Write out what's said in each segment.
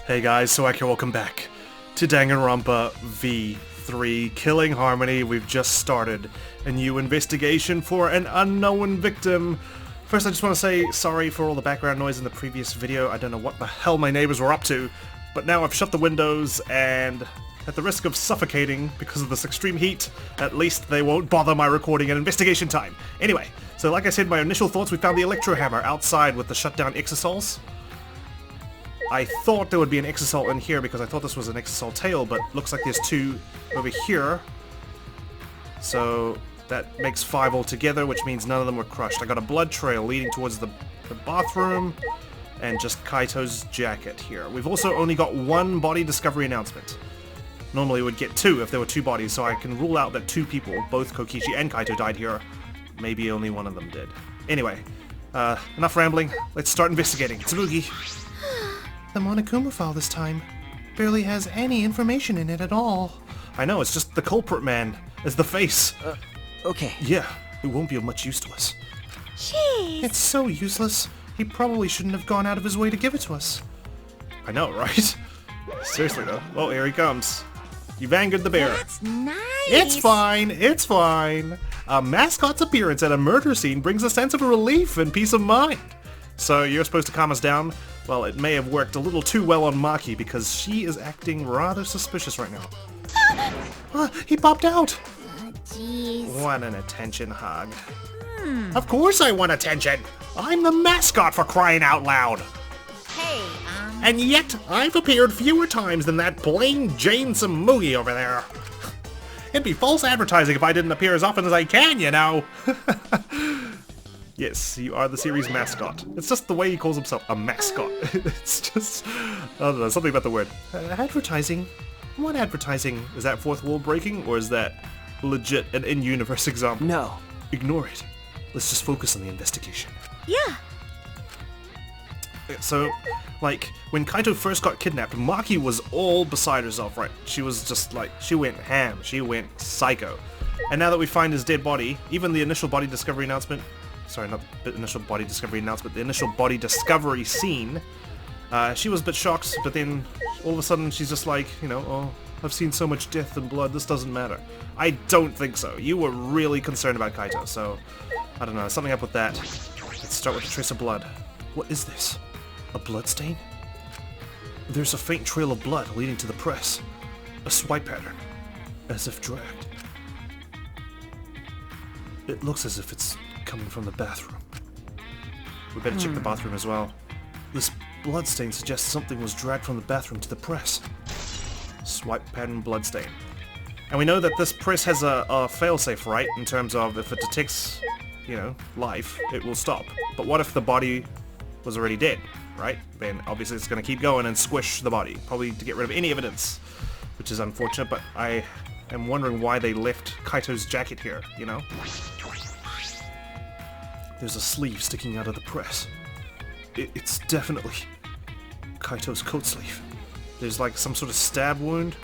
Hey guys, so welcome back to Danganronpa V3 Killing Harmony. We've just started a new investigation for an unknown victim. First, I just want to say sorry for all the background noise in the previous video. I don't know what the hell my neighbors were up to, but now I've shut the windows and at the risk of suffocating because of this extreme heat, at least they won't bother my recording and investigation time. Anyway, so like I said, my initial thoughts, we found the electro hammer outside with the shutdown exosols. I thought there would be an exosol in here because I thought this was an exosol tail, but looks like there's two over here. So that makes 5 altogether, which means none of them were crushed. I got a blood trail leading towards the bathroom and just Kaito's jacket here. We've also only got 1 body discovery announcement. Normally we'd get 2 if there were 2 bodies, so I can rule out that 2 people, both Kokichi and Kaito, died here. Maybe only one of them did. Anyway, enough rambling. Let's start investigating. Tsurugi. The Monokuma file this time barely has any information in it at all. I know, it's just the culprit man as the face. Okay. Yeah, it won't be of much use to us. Jeez. It's so useless. He probably shouldn't have gone out of his way to give it to us. I know, right? Seriously though. Oh, here he comes. You've angered the bear. That's nice. It's fine, it's fine. A mascot's appearance at a murder scene brings a sense of relief and peace of mind. So you're supposed to calm us down? Well, it may have worked a little too well on Maki because she is acting rather suspicious right now. He popped out! Jeez. What an attention hog. Of course I want attention! I'm the mascot for crying out loud! Hey, And yet, I've appeared fewer times than that plain Jane Samugi over there. It'd be false advertising if I didn't appear as often as I can, you know! Yes, you are the series mascot. It's just the way he calls himself, a mascot. It's just, I don't know, something about the word. Advertising? What advertising? Is that fourth wall breaking, or is that legit an in-universe example? No. Ignore it. Let's just focus on the investigation. yeah. So, like, when Kaito first got kidnapped, Maki was all beside herself, right? She was just like, she went ham, she went psycho. And now that we find his dead body, even the initial body discovery announcement, sorry, not the initial body discovery announcement, the initial body discovery scene, she was a bit shocked, but then all of a sudden she's just like, you know, oh, I've seen so much death and blood, this doesn't matter. I don't think so. You were really concerned about Kaito, so I don't know, something up with that. Let's start with a trace of blood. What is this? A blood stain? There's a faint trail of blood leading to the press. A swipe pattern, as if dragged. It looks as if it's coming from the bathroom. We better check the bathroom as well. This bloodstain suggests something was dragged from the bathroom to the press. Swipe pattern bloodstain. And we know that this press has a failsafe, right? In terms of if it detects, you know, life, it will stop. But what if the body was already dead, right? Then obviously it's going to keep going and squish the body, probably to get rid of any evidence, which is unfortunate, but I am wondering why they left Kaito's jacket here, you know? There's a sleeve sticking out of the press. It's definitely Kaito's coat sleeve. There's like some sort of stab wound,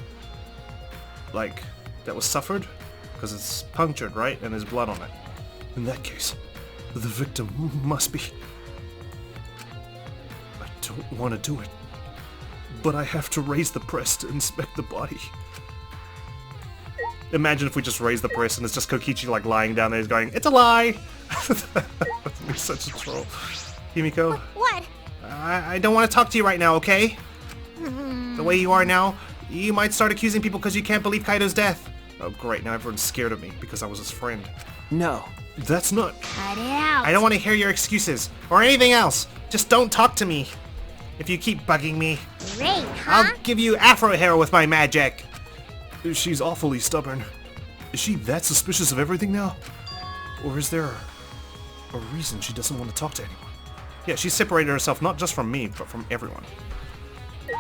like, that was suffered, because it's punctured, right? And there's blood on it. In that case, the victim must be... I don't want to do it, but I have to raise the press to inspect the body. Imagine if we just raise the press and it's just Kokichi like lying down there, he's going, "It's a lie!" That'd be such a troll. Himiko? What? I don't want to talk to you right now, okay? The way you are now, you might start accusing people because you can't believe Kaito's death. Oh great, now everyone's scared of me because I was his friend. No. That's not... Cut it out. I don't want to hear your excuses, or anything else. Just don't talk to me. If you keep bugging me, Great, huh? I'll give you afro hair with my magic. She's awfully stubborn. Is she that suspicious of everything now? Or is there a reason she doesn't want to talk to anyone? Yeah, she's separated herself not just from me, but from everyone.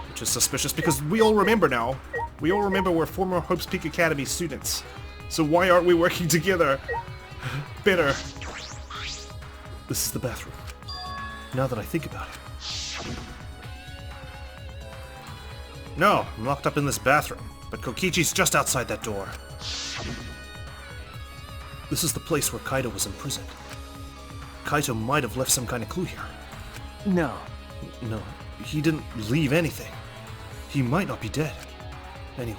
Which is suspicious because we all remember now. We all remember we're former Hope's Peak Academy students. So why aren't we working together better? This is the bathroom. Now that I think about it. No, I'm locked up in this bathroom. But Kokichi's just outside that door. This is the place where Kaito was imprisoned. Kaito might have left some kind of clue here. No. No, he didn't leave anything. He might not be dead. Anyway,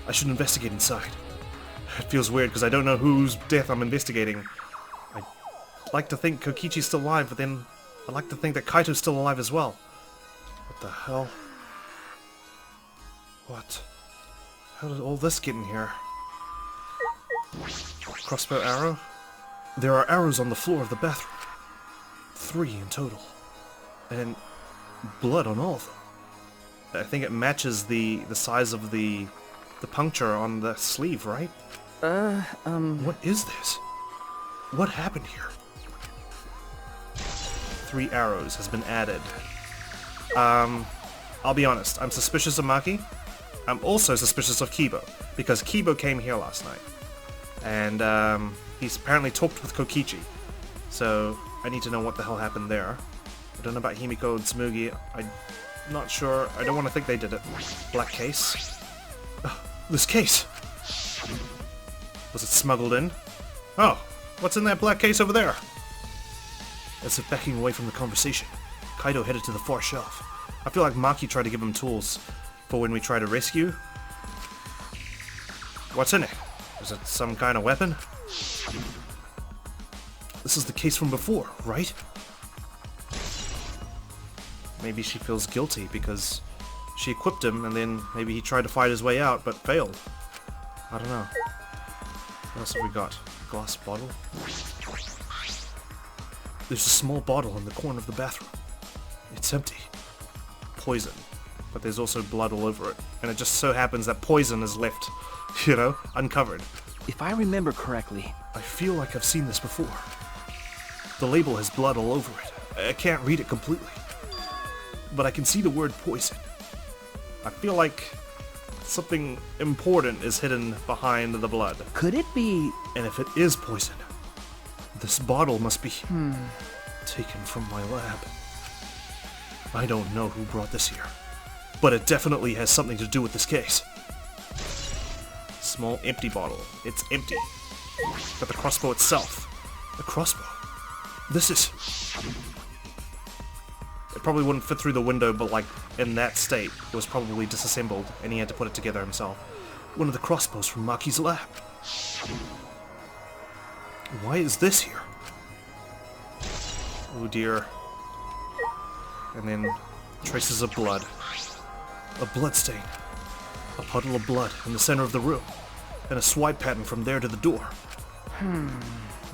I should investigate inside. It feels weird because I don't know whose death I'm investigating. I'd like to think Kokichi's still alive, but then I'd like to think that Kaito's still alive as well. What the hell? What? How did all this get in here? Crossbow arrow? There are arrows on the floor of the bathroom. 3 in total. And blood on all of them. I think it matches the size of the puncture on the sleeve, right? What is this? What happened here? 3 arrows has been added. I'll be honest, I'm suspicious of Maki. I'm also suspicious of Kibo, because Kibo came here last night. And he's apparently talked with Kokichi. So I need to know what the hell happened there. I don't know about Himiko and Tsumugi. I'm not sure. I don't want to think they did it. Black case. This case! Was it smuggled in? Oh, what's in that black case over there? As if backing away from the conversation, Kaito headed to the far shelf. I feel like Maki tried to give him tools for when we try to rescue. What's in it? Is it some kind of weapon? This is the case from before, right? Maybe she feels guilty because she equipped him and then maybe he tried to fight his way out but failed. I don't know. What else have we got? Glass bottle? There's a small bottle in the corner of the bathroom. It's empty. Poison. But there's also blood all over it. And it just so happens that poison is left, you know, uncovered. If I remember correctly... I feel like I've seen this before. The label has blood all over it. I can't read it completely. But I can see the word poison. I feel like something important is hidden behind the blood. Could it be... And if it is poison, this bottle must be taken from my lab. I don't know who brought this here, but it definitely has something to do with this case. Small empty bottle. It's empty. But the crossbow itself. The crossbow. This is... It probably wouldn't fit through the window, but like, in that state, it was probably disassembled, and he had to put it together himself. One of the crossbows from Maki's lab. Why is this here? Oh dear. And then, traces of blood. A blood stain. A puddle of blood in the center of the room. And a swipe pattern from there to the door.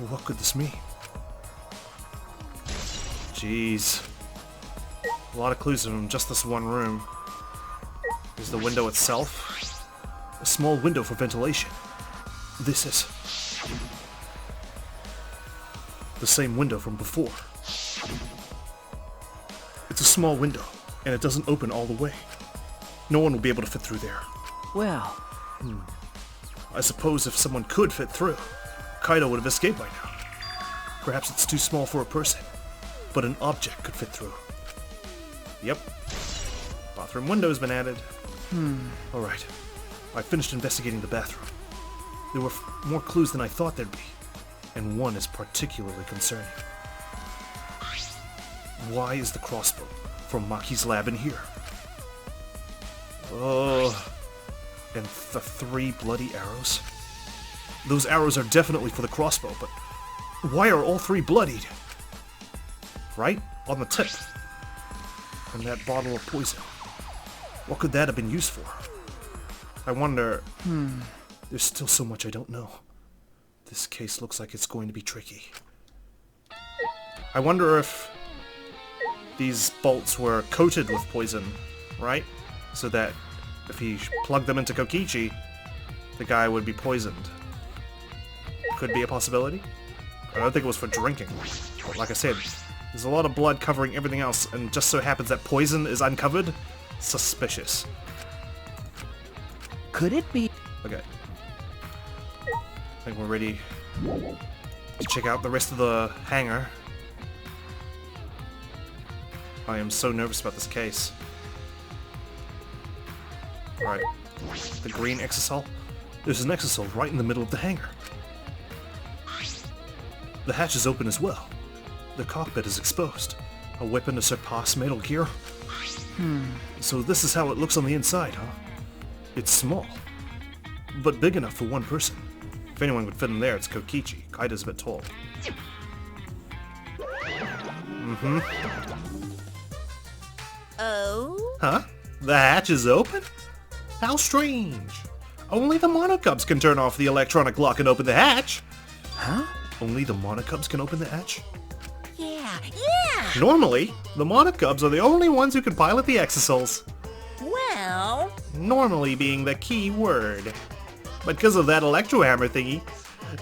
What could this mean? Jeez. A lot of clues in just this one room. There's the window itself. A small window for ventilation. This is... the same window from before. It's a small window, and it doesn't open all the way. No one will be able to fit through there. Well... I suppose if someone could fit through, Kaito would have escaped by now. Perhaps it's too small for a person, but an object could fit through. Yep. Bathroom window's been added. Alright. I finished investigating the bathroom. There were more clues than I thought there'd be, and one is particularly concerning. Why is the crossbow from Maki's lab in here? Oh, and the 3 bloody arrows? Those arrows are definitely for the crossbow, but why are all 3 bloodied? Right? On the tip. And that bottle of poison. What could that have been used for? I wonder... There's still so much I don't know. This case looks like it's going to be tricky. I wonder if these bolts were coated with poison, right? So that if he plugged them into Kokichi, the guy would be poisoned. Could be a possibility. I don't think it was for drinking. But like I said, there's a lot of blood covering everything else, and just so happens that poison is uncovered. Suspicious. Could it be... Okay. I think we're ready to check out the rest of the hangar. I am so nervous about this case. Alright. The green exisal. There's an exisal right in the middle of the hangar. The hatch is open as well. The cockpit is exposed. A weapon to surpass Metal Gear. So this is how it looks on the inside, huh? It's small, but big enough for one person. If anyone would fit in there, it's Kokichi. Kaida's a bit tall. Oh? Huh? The hatch is open? How strange. Only the Monokubs can turn off the electronic lock and open the hatch. Huh? Only the Monokubs can open the hatch? Yeah. Normally, the Monokubs are the only ones who can pilot the exosols. Well... Normally being the key word. But because of that electro hammer thingy,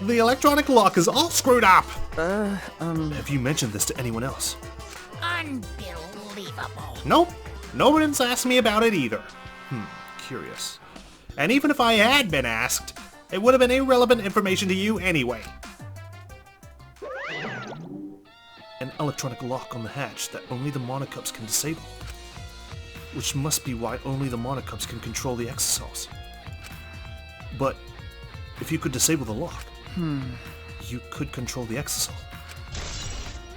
the electronic lock is all screwed up. Have you mentioned this to anyone else? Unbelievable. Nope. Nobody's asked me about it either. Curious. And even if I had been asked, it would have been irrelevant information to you anyway. An electronic lock on the hatch that only the Monokubs can disable. Which must be why only the Monokubs can control the exosols. But if you could disable the lock, you could control the exosol.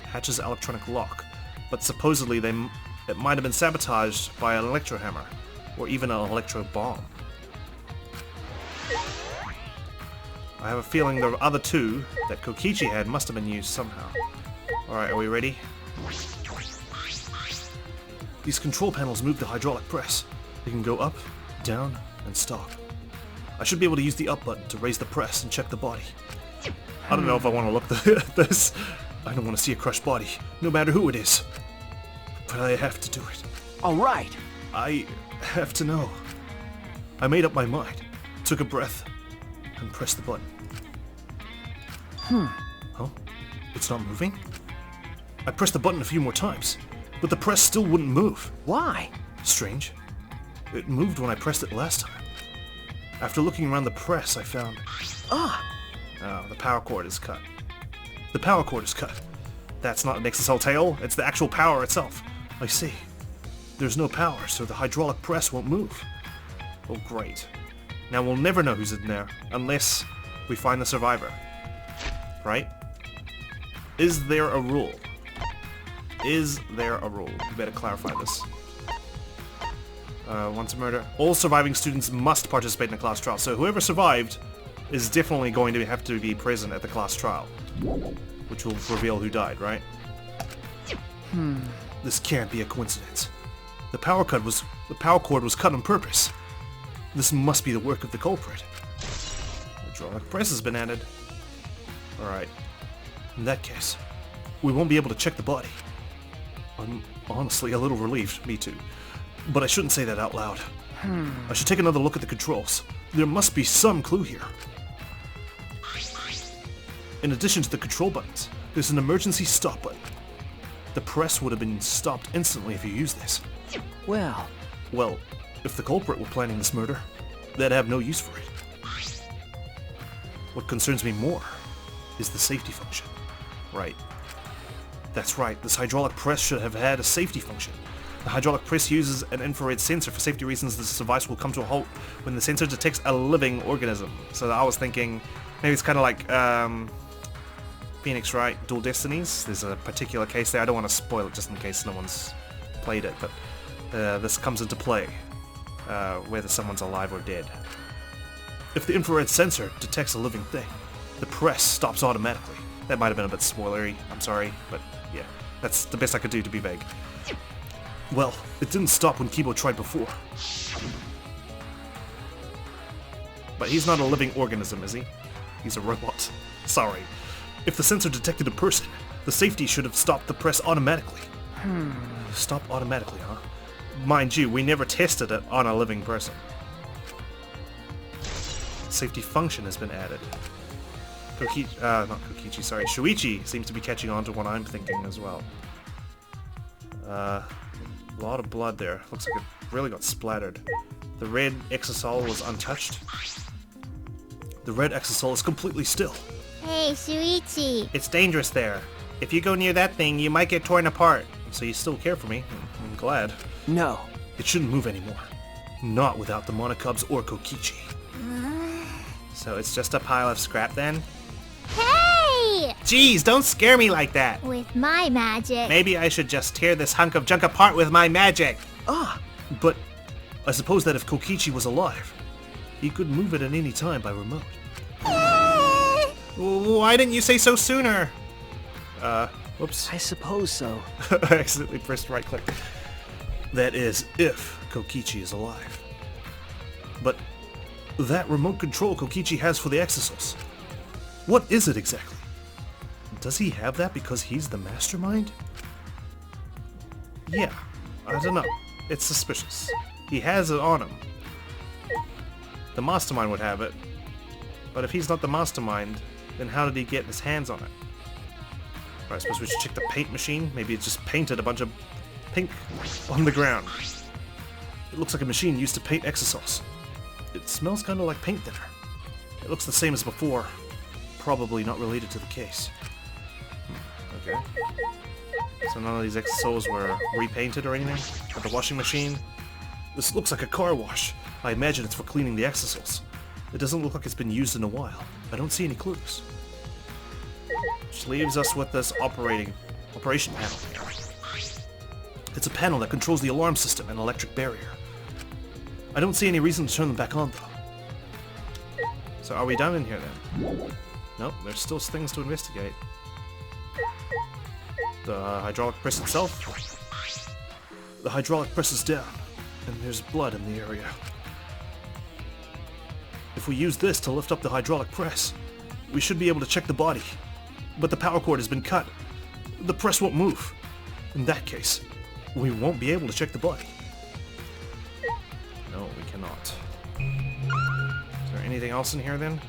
Hatch's electronic lock, but supposedly it might have been sabotaged by an electro hammer, or even an electro bomb. I have a feeling the other two that Kokichi had must have been used somehow. Alright, are we ready? These control panels move the hydraulic press. They can go up, down, and stop. I should be able to use the up button to raise the press and check the body. I don't know if I want to look at this. I don't want to see a crushed body, no matter who it is. But I have to do it. All right. I have to know. I made up my mind, took a breath, and pressed the button. Huh? It's not moving? I pressed the button a few more times, but the press still wouldn't move. Why? Strange. It moved when I pressed it last time. After looking around the press, I found... Oh, the power cord is cut. The power cord is cut. That's not an exosol tail, it's the actual power itself. I see. There's no power, so the hydraulic press won't move. Oh, great. Now we'll never know who's in there, unless we find the survivor. Right? Is there a rule? Is there a rule? We better clarify this. Once a murder. All surviving students must participate in a class trial, so whoever survived is definitely going to have to be present at the class trial. Which will reveal who died, right? This can't be a coincidence. The power cord was cut on purpose. This must be the work of the culprit. The hydraulic press has been added. Alright. In that case, we won't be able to check the body. I'm honestly a little relieved, me too. But I shouldn't say that out loud. I should take another look at the controls. There must be some clue here. In addition to the control buttons, there's an emergency stop button. The press would have been stopped instantly if you used this. Well, if the culprit were planning this murder, they'd have no use for it. What concerns me more is the safety function. Right. That's right, this hydraulic press should have had a safety function. The hydraulic press uses an infrared sensor. For safety reasons, this device will come to a halt when the sensor detects a living organism. So I was thinking, maybe it's kind of like Phoenix Wright, Dual Destinies. There's a particular case there. I don't want to spoil it just in case no one's played it, but this comes into play, whether someone's alive or dead. If the infrared sensor detects a living thing, the press stops automatically. That might have been a bit spoilery, I'm sorry, but yeah, that's the best I could do to be vague. Well, it didn't stop when Kibo tried before. But he's not a living organism, is he? He's a robot. Sorry. If the sensor detected a person, the safety should have stopped the press automatically. Stop automatically, huh? Mind you, we never tested it on a living person. Safety function has been added. Shuichi seems to be catching on to what I'm thinking as well. A lot of blood there. Looks like it really got splattered. The red exosol was untouched. The red exosol is completely still. Hey, Shuichi. It's dangerous there. If you go near that thing, you might get torn apart. So you still care for me. I'm glad. no. It shouldn't move anymore. Not without the Monokubs or Kokichi. So it's just a pile of scrap then? Hey! Jeez, don't scare me like that. With my magic. Maybe I should just tear this hunk of junk apart with my magic. But I suppose that if Kokichi was alive, he could move it at any time by remote. Why didn't you say so sooner? Whoops. I suppose so. I accidentally pressed right click. That is, if Kokichi is alive. But that remote control Kokichi has for the exosols, what is it exactly? Does he have that because he's the mastermind? Yeah, I don't know. It's suspicious. He has it on him. The mastermind would have it. But if he's not the mastermind, then how did he get his hands on it? Right, I suppose we should check the paint machine. Maybe it just painted a bunch of pink on the ground. It looks like a machine used to paint exosols. It smells kind of like paint thinner. It looks the same as before. Probably not related to the case. Okay. So none of these exosols were repainted or anything? At the washing machine? This looks like a car wash. I imagine it's for cleaning the exosols. It doesn't look like it's been used in a while. I don't see any clues. Which leaves us with this operation panel. It's a panel that controls the alarm system and electric barrier. I don't see any reason to turn them back on though. So are we done in here then? Nope, there's still things to investigate. The hydraulic press itself. The hydraulic press is down, and there's blood in the area. If we use this to lift up the hydraulic press, we should be able to check the body. But the power cord has been cut. The press won't move. In that case, we won't be able to check the body. No, we cannot. Is there anything else in here then?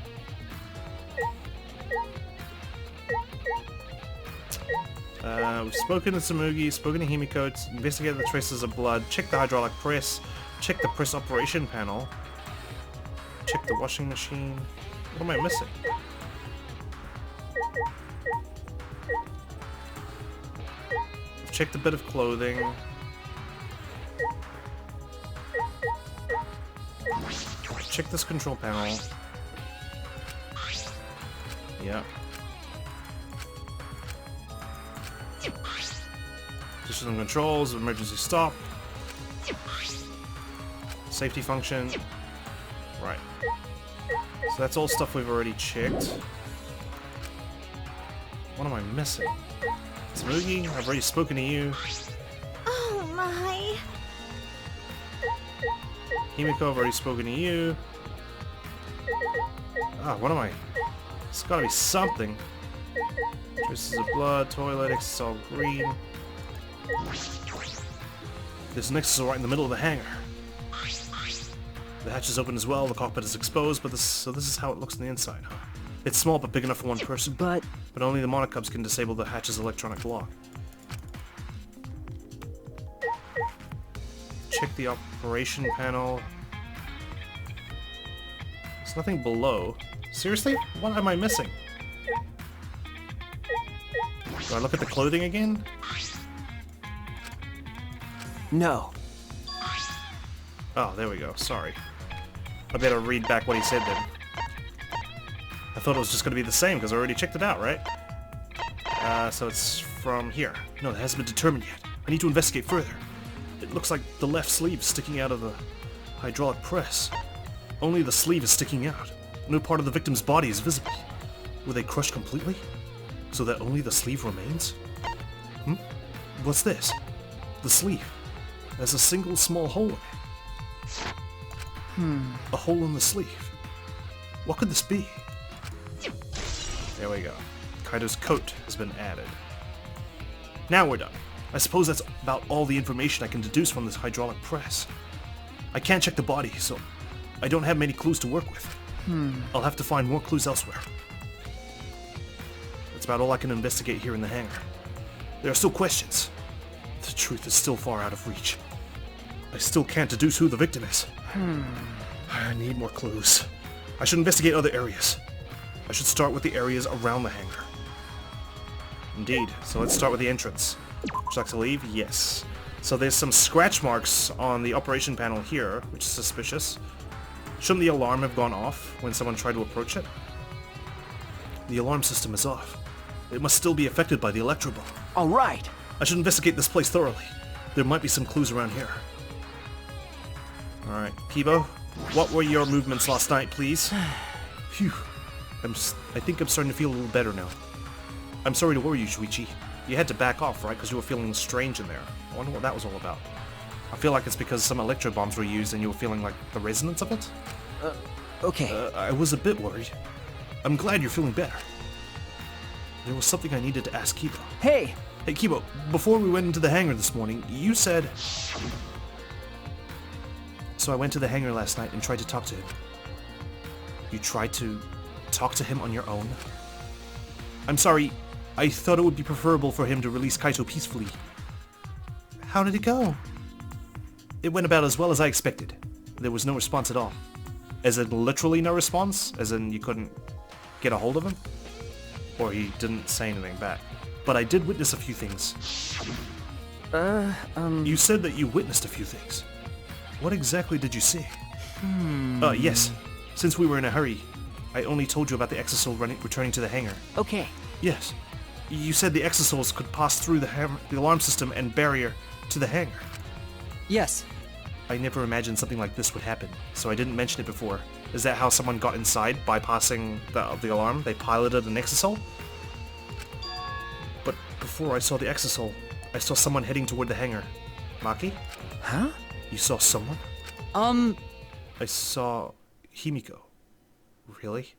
We've spoken to Tsurugi, spoken to Himiko, investigated the traces of blood, checked the hydraulic press, checked the press operation panel, checked the washing machine. What am I missing? I've checked a bit of clothing. Check this control panel. Yeah. System controls, emergency stop. Safety function. Right. So that's all stuff we've already checked. What am I missing? Tsurugi, I've already spoken to you. Oh my. Himiko, I've already spoken to you. Ah, what am I? It's gotta be something. Traces of blood, toilet, exo green. This nexus is right in the middle of the hangar. The hatch is open as well, the cockpit is exposed, but this is how it looks on the inside, huh? It's small but big enough for one person. But only the MONOKUM'S can disable the hatch's electronic lock. Check the operation panel. There's nothing below. Seriously? What am I missing? Do I look at the clothing again? no. Oh, there we go. Sorry. I better read back what he said then. I thought it was just going to be the same because I already checked it out, right? So it's from here. No, it hasn't been determined yet. I need to investigate further. It looks like the left sleeve is sticking out of the hydraulic press. Only the sleeve is sticking out. No part of the victim's body is visible. Were they crushed completely? So that only the sleeve remains? What's this? The sleeve. There's a single small hole in it. A hole in the sleeve. What could this be? There we go. Kaido's coat has been added. Now we're done. I suppose that's about all the information I can deduce from this hydraulic press. I can't check the body, so I don't have many clues to work with. I'll have to find more clues elsewhere. That's about all I can investigate here in the hangar. There are still questions. The truth is still far out of reach. I still can't deduce who the victim is. I need more clues. I should investigate other areas. I should start with the areas around the hangar. Indeed, so let's start with the entrance. Would you like to leave? Yes. So there's some scratch marks on the operation panel here, which is suspicious. Shouldn't the alarm have gone off when someone tried to approach it? The alarm system is off. It must still be affected by the electro ball. All right. I should investigate this place thoroughly. There might be some clues around here. Alright, Kibo, what were your movements last night, please? Phew. I think I'm starting to feel a little better now. I'm sorry to worry you, Shuichi. You had to back off, right? Because you were feeling strange in there. I wonder what that was all about. I feel like it's because some electro bombs were used and you were feeling like the resonance of it? Okay. I was a bit worried. I'm glad you're feeling better. There was something I needed to ask Kibo. Hey! Hey Kibo, before we went into the hangar this morning, you said... So I went to the hangar last night and tried to talk to him. You tried to talk to him on your own? I'm sorry, I thought it would be preferable for him to release Kaito peacefully. How did it go? It went about as well as I expected. There was no response at all. As in literally no response? As in you couldn't get a hold of him? Or he didn't say anything back? But I did witness a few things. You said that you witnessed a few things. What exactly did you see? Yes. Since we were in a hurry, I only told you about the exisal returning to the hangar. Okay. Yes. You said the exisals could pass through the alarm system and barrier to the hangar. Yes. I never imagined something like this would happen, so I didn't mention it before. Is that how someone got inside, bypassing the alarm? They piloted an exisal? But before I saw the exisal, I saw someone heading toward the hangar. Maki? Huh? You saw someone? I saw Himiko. Really?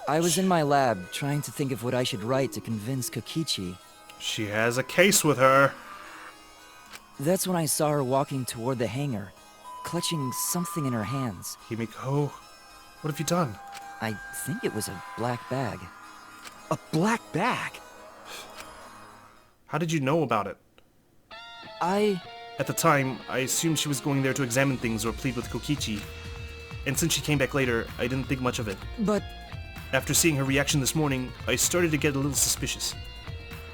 I was in my lab trying to think of what I should write to convince Kokichi. She has a case with her. That's when I saw her walking toward the hangar, clutching something in her hands. Himiko, what have you done? I think it was a black bag. A black bag? How did you know about it? At the time, I assumed she was going there to examine things or plead with Kokichi. And since she came back later, I didn't think much of it. But... After seeing her reaction this morning, I started to get a little suspicious.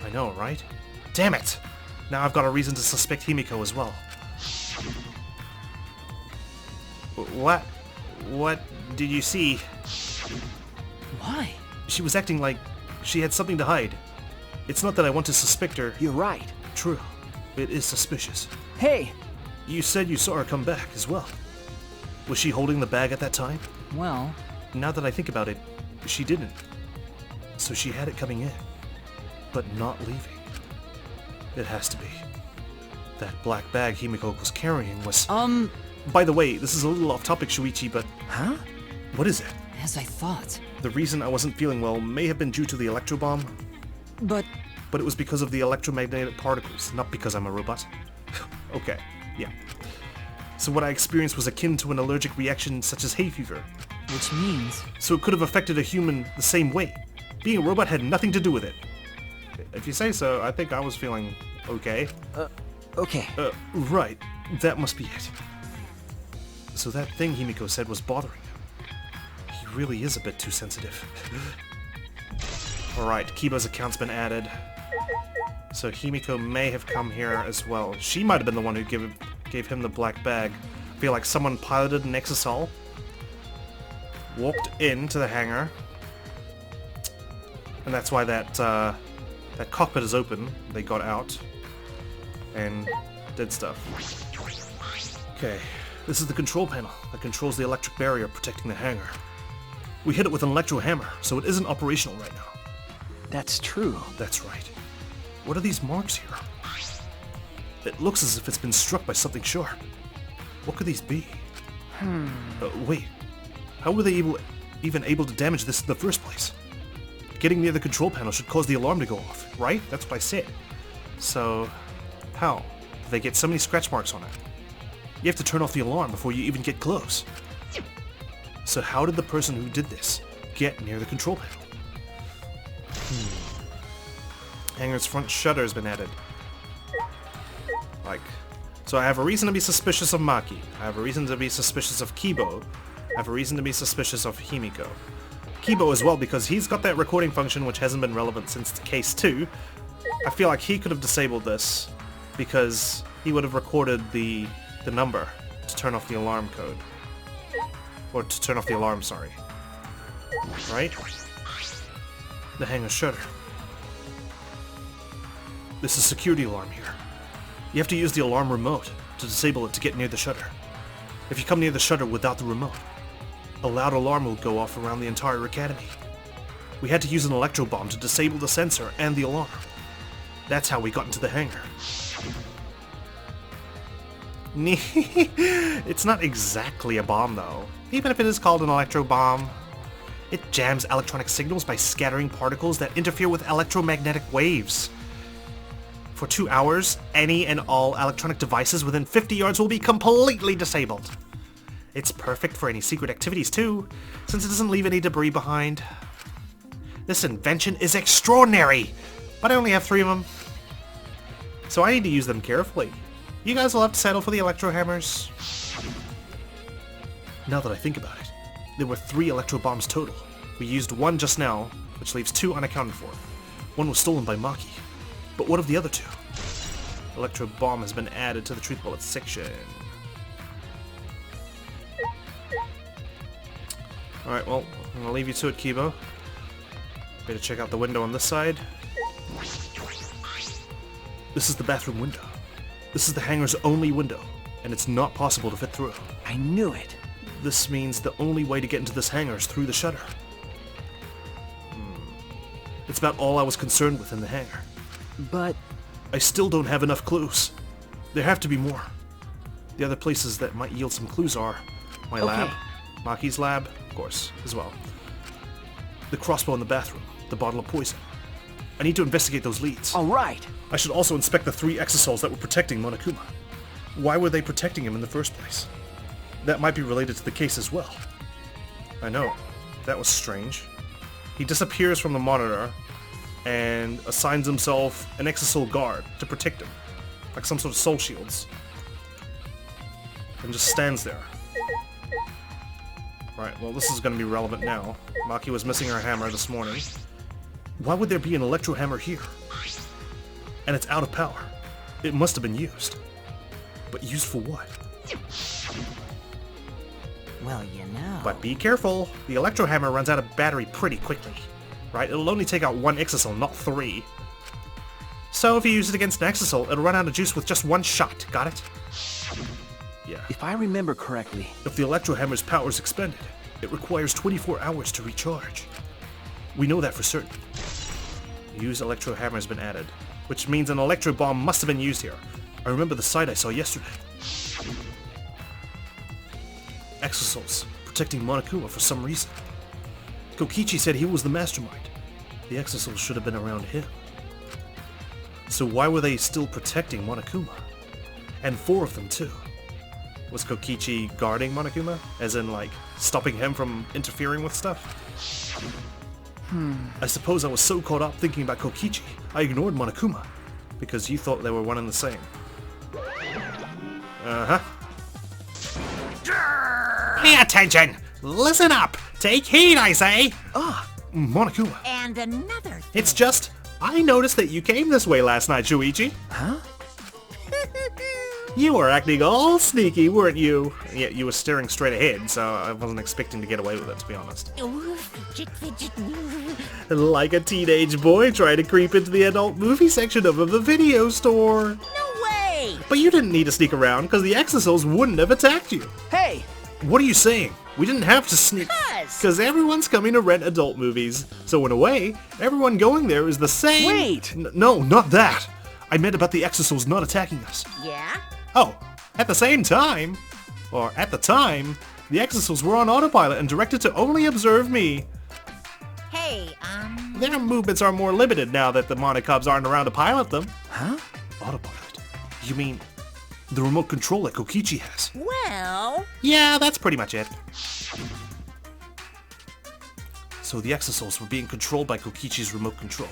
I know, right? Damn it! Now I've got a reason to suspect Himiko as well. What? What did you see? Why? She was acting like she had something to hide. It's not that I want to suspect her. You're right. True. It is suspicious. Hey! You said you saw her come back as well. Was she holding the bag at that time? Well... Now that I think about it, she didn't. So she had it coming in, but not leaving. It has to be. That black bag Himiko was carrying was... By the way, this is a little off topic, Shuichi, but... Huh? What is it? As I thought. The reason I wasn't feeling well may have been due to the electro bomb. But it was because of the electromagnetic particles, not because I'm a robot. Okay, yeah. So what I experienced was akin to an allergic reaction such as hay fever. which means... So it could have affected a human the same way. Being a robot had nothing to do with it. If you say so, I think I was feeling okay. Okay. Right. That must be it. So that thing Himiko said was bothering him. He really is a bit too sensitive. Alright, Kiba's account's been added. So Himiko may have come here as well. She might have been the one who gave him the black bag. I feel like someone piloted an exisal, walked into the hangar, and that's why that cockpit is open. They got out and did stuff. Okay, this is the control panel that controls the electric barrier protecting the hangar. We hit it with an electro hammer, so it isn't operational right now. That's true. That's right. What are these marks here? It looks as if it's been struck by something sharp. What could these be? Wait. How were they even able to damage this in the first place? Getting near the control panel should cause the alarm to go off, right? That's what I said. So, how? Did they get so many scratch marks on it? You have to turn off the alarm before you even get close. So how did the person who did this get near the control panel? Hangar's front shutter has been added. So I have a reason to be suspicious of Maki. I have a reason to be suspicious of Kibo. I have a reason to be suspicious of Himiko. Kibo as well, because he's got that recording function which hasn't been relevant since case 2. I feel like he could have disabled this because he would have recorded the number to turn off the alarm code. Or to turn off the alarm, sorry. Right? The hangar shutter. This is a security alarm here. You have to use the alarm remote to disable it to get near the shutter. If you come near the shutter without the remote, a loud alarm will go off around the entire academy. We had to use an electro bomb to disable the sensor and the alarm. That's how we got into the hangar. It's not exactly a bomb though, even if it is called an electro bomb. It jams electronic signals by scattering particles that interfere with electromagnetic waves. For 2 hours, any and all electronic devices within 50 yards will be completely disabled. It's perfect for any secret activities too, since it doesn't leave any debris behind. This invention is extraordinary, but I only have 3 of them. So I need to use them carefully. You guys will have to settle for the electro hammers. Now that I think about it, there were 3 electro bombs total. We used 1 just now, which leaves 2 unaccounted for. 1 was stolen by Maki. But what of the other 2? Electro bomb has been added to the truth bullet section. Alright, well, I'm gonna leave you to it, Kibo. Better check out the window on this side. This is the bathroom window. This is the hangar's only window, and it's not possible to fit through. I knew it. This means the only way to get into this hangar is through the shutter. It's about all I was concerned with in the hangar. But I still don't have enough clues. There have to be more. The other places that might yield some clues are my lab, Maki's lab, of course, as well. The crossbow in the bathroom, the bottle of poison. I need to investigate those leads. all right. I should also inspect the 3 exosols that were protecting Monokuma. Why were they protecting him in the first place? That might be related to the case as well. I know. That was strange. He disappears from the monitor and assigns himself an exosol guard to protect him. Like some sort of soul shields. And just stands there. Right, well this is going to be relevant now. Maki was missing her hammer this morning. Why would there be an electro hammer here? And it's out of power. It must have been used. But used for what? Well, you know. But be careful. The electro hammer runs out of battery pretty quickly. Right? It'll only take out 1 exosol, not 3. So if you use it against an exosol, it'll run out of juice with just 1 shot. Got it? Yeah. If I remember correctly, If the electro hammer's power is expended, it requires 24 hours to recharge. We know that for certain. Use electro hammer has been added, which means an electro bomb must have been used here. I remember the site I saw yesterday. Exosols, protecting Monokuma for some reason. Kokichi said he was the mastermind. The exosols should have been around him. So why were they still protecting Monokuma? And 4 of them too. Was Kokichi guarding Monokuma? As in, like, stopping him from interfering with stuff? I suppose I was so caught up thinking about Kokichi, I ignored Monokuma, because you thought they were one and the same. Uh-huh. Pay attention! Listen up! Take heed, I say! Monokuma. And another thing. It's just, I noticed that you came this way last night, Shuichi. huh? You were acting all sneaky, weren't you? Yet you were staring straight ahead, so I wasn't expecting to get away with it, to be honest. Ooh, fidget, fidget. Like a teenage boy trying to creep into the adult movie section of the video store. No way! But you didn't need to sneak around, because the exosols wouldn't have attacked you. Hey! What are you saying? We didn't have to sneak. Because everyone's coming to rent adult movies. So in a way, everyone going there is the same. Wait! No, not that. I meant about the exosols not attacking us. Yeah? Oh, at the same time, or at the time, the exosols were on autopilot and directed to only observe me. Hey, Their movements are more limited now that the MONOKUM'S aren't around to pilot them. Huh? Autopilot? You mean the remote control that Kokichi has? well... Yeah, that's pretty much it. So the exosols were being controlled by Kokichi's remote control.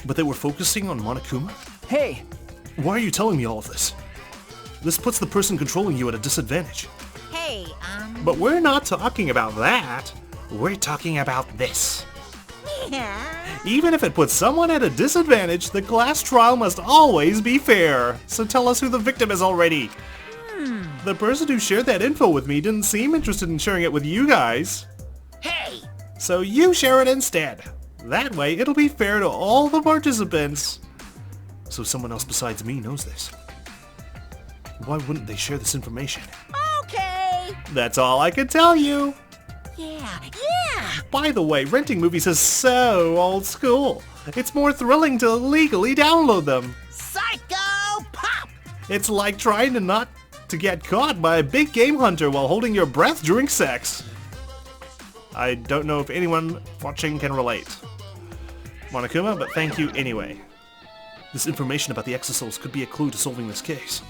But they were focusing on Monokuma? Hey! Why are you telling me all of this? This puts the person controlling you at a disadvantage. Hey, But we're not talking about that. We're talking about this. yeah. Even if it puts someone at a disadvantage, the class trial must always be fair. So tell us who the victim is already. The person who shared that info with me didn't seem interested in sharing it with you guys. Hey! So you share it instead. That way it'll be fair to all the participants. So someone else besides me knows this. Why wouldn't they share this information? Okay. That's all I can tell you. Yeah. By the way, renting movies is so old school. It's more thrilling to legally download them. Psycho pop. It's like trying not to get caught by a big game hunter while holding your breath during sex. I don't know if anyone watching can relate, Monokuma, but thank you anyway. This information about the exosouls could be a clue to solving this case.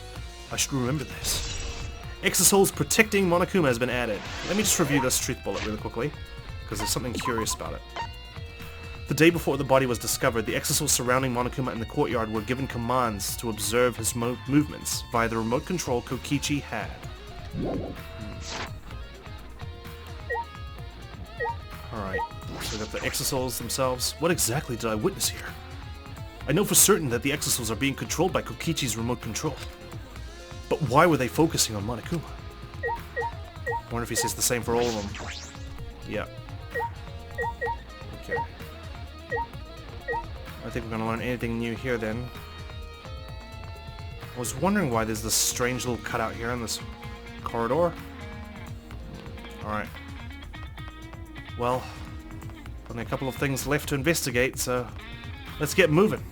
I should remember this. Exosouls protecting Monokuma has been added. Let me just review this truth bullet really quickly, because there's something curious about it. The day before the body was discovered, the exosouls surrounding Monokuma in the courtyard were given commands to observe his movements via the remote control Kokichi had. Alright, so we got the exosouls themselves. What exactly did I witness here? I know for certain that the exosouls are being controlled by Kokichi's remote control. But why were they focusing on Monokuma? I wonder if he says the same for all of them. Yeah. Okay. I think we're gonna learn anything new here then. I was wondering why there's this strange little cutout here in this corridor. Alright. Well, only a couple of things left to investigate, so let's get moving.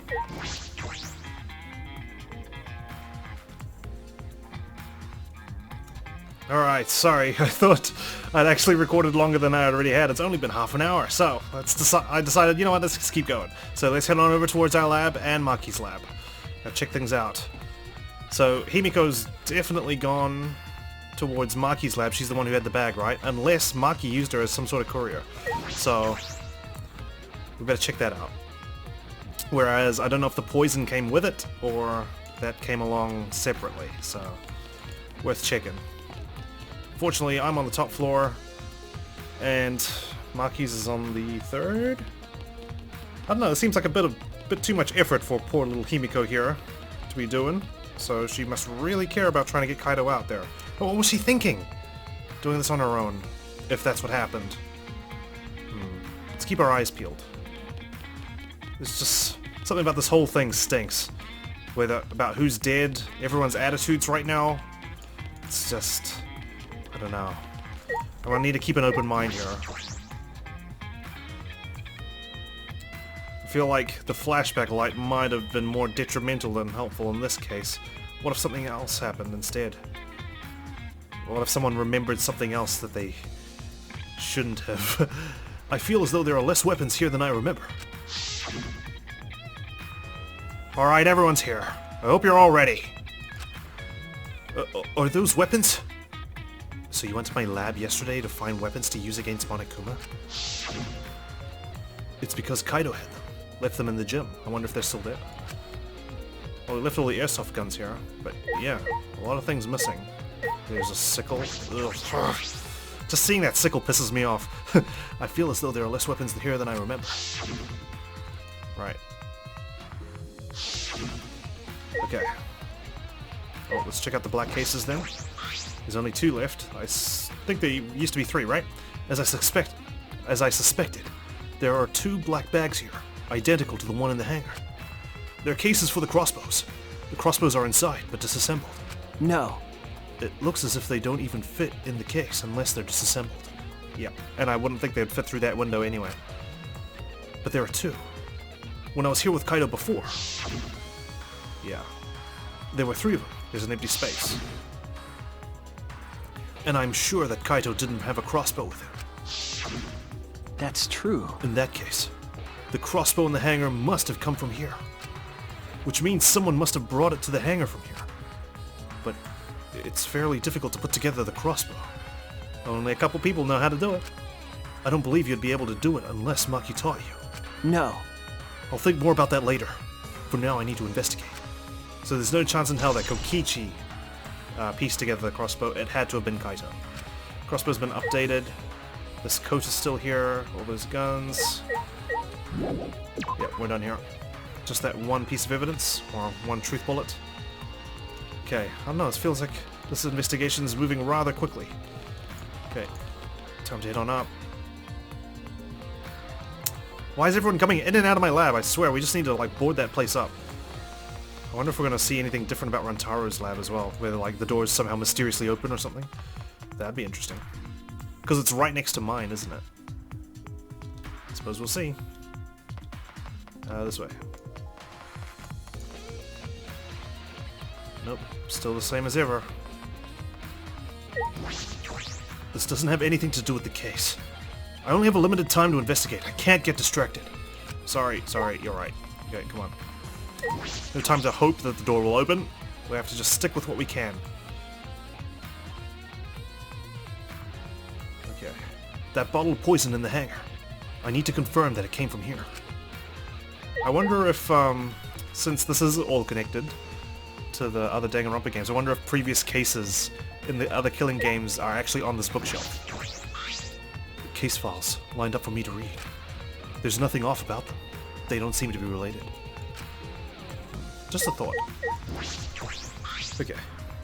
Alright, sorry, I thought I'd actually recorded longer than I already had. It's only been half an hour, so I decided, you know what, let's just keep going. So let's head on over towards our lab and Maki's lab. Now check things out. So Himiko's definitely gone towards Maki's lab. She's the one who had the bag, right? Unless Maki used her as some sort of courier. So we better check that out. Whereas I don't know if the poison came with it or that came along separately, so worth checking. Fortunately, I'm on the top floor, and Maki's is on the third? I don't know, it seems like a bit too much effort for poor little Himiko here to be doing, so she must really care about trying to get Kaido out there. But what was she thinking? Doing this on her own, if that's what happened. Let's keep our eyes peeled. There's just something about this whole thing stinks. About who's dead, everyone's attitudes right now. It's just... I don't know. I'm gonna need to keep an open mind here. I feel like the flashback light might have been more detrimental than helpful in this case. What if something else happened instead? What if someone remembered something else that they shouldn't have? I feel as though there are less weapons here than I remember. Alright, everyone's here. I hope you're all ready. Are those weapons? So you went to my lab yesterday to find weapons to use against Monokuma? It's because Kaido had them. Left them in the gym. I wonder if they're still there. Well, we left all the airsoft guns here, but yeah, a lot of things missing. There's a sickle. Ugh. Just seeing that sickle pisses me off. I feel as though there are less weapons here than I remember. Right. Okay. Oh, let's check out the black cases then. There's only 2 left. I think there used to be 3, right? As I suspected, there are 2 black bags here, identical to the one in the hangar. They're cases for the crossbows. The crossbows are inside, but disassembled. No. It looks as if they don't even fit in the case unless they're disassembled. Yeah, and I wouldn't think they'd fit through that window anyway. But there are 2. When I was here with Kaido before... Yeah. There were 3 of them. There's an empty space. And I'm sure that Kaito didn't have a crossbow with him. That's true. In that case, the crossbow in the hangar must have come from here. Which means someone must have brought it to the hangar from here. But it's fairly difficult to put together the crossbow. Only a couple people know how to do it. I don't believe you'd be able to do it unless Maki taught you. No. I'll think more about that later. For now, I need to investigate. So there's no chance in hell that Kokichi pieced together the crossbow. It had to have been Kaito. Crossbow's been updated. This coat is still here. All those guns. Yep, we're done here. Just that one piece of evidence, or one truth bullet. Okay, I don't know, it feels like this investigation is moving rather quickly. Okay, time to head on up. Why is everyone coming in and out of my lab? I swear, we just need to, like, board that place up. I wonder if we're gonna see anything different about Rantaro's lab as well, whether like the doors somehow mysteriously open or something. That'd be interesting. Because it's right next to mine, isn't it? I suppose we'll see. This way. Nope, still the same as ever. This doesn't have anything to do with the case. I only have a limited time to investigate. I can't get distracted. Sorry, you're right. Okay, come on. No time to hope that the door will open. We have to just stick with what we can. Okay. That bottle of poison in the hangar. I need to confirm that it came from here. I wonder if, since this is all connected to the other Danganronpa games, I wonder if previous cases in the other killing games are actually on this bookshelf. Case files lined up for me to read. There's nothing off about them. They don't seem to be related. Just a thought. Okay.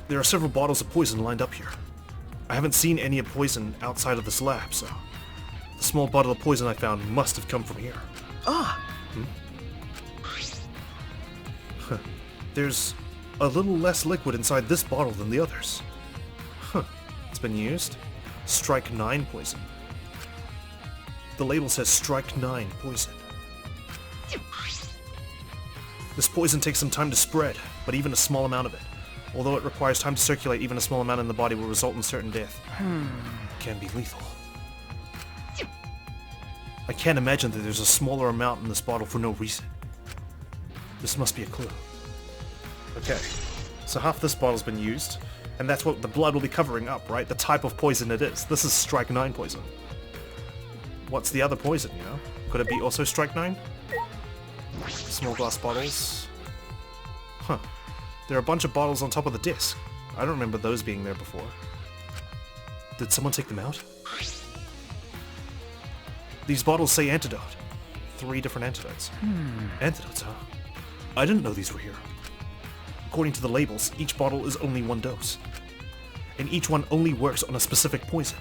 There are several bottles of poison lined up here. I haven't seen any of poison outside of this lab, so the small bottle of poison I found must have come from here. Ah! Huh. There's a little less liquid inside this bottle than the others. Huh. It's been used. Strike 9 poison. The label says Strike 9 poison. This poison takes some time to spread, but even a small amount of it, although it requires time to circulate, even a small amount in the body will result in certain death. It can be lethal. I can't imagine that there's a smaller amount in this bottle for no reason. This must be a clue. Okay, so half this bottle's been used, and that's what the blood will be covering up, right? The type of poison it is. This is Strike 9 poison. What's the other poison, you know? Could it be also Strike 9? Small glass bottles. Huh. There are a bunch of bottles on top of the disc. I don't remember those being there before. Did someone take them out? These bottles say antidote. 3 different antidotes. Antidotes, huh? I didn't know these were here. According to the labels, each bottle is only 1 dose. And each one only works on a specific poison.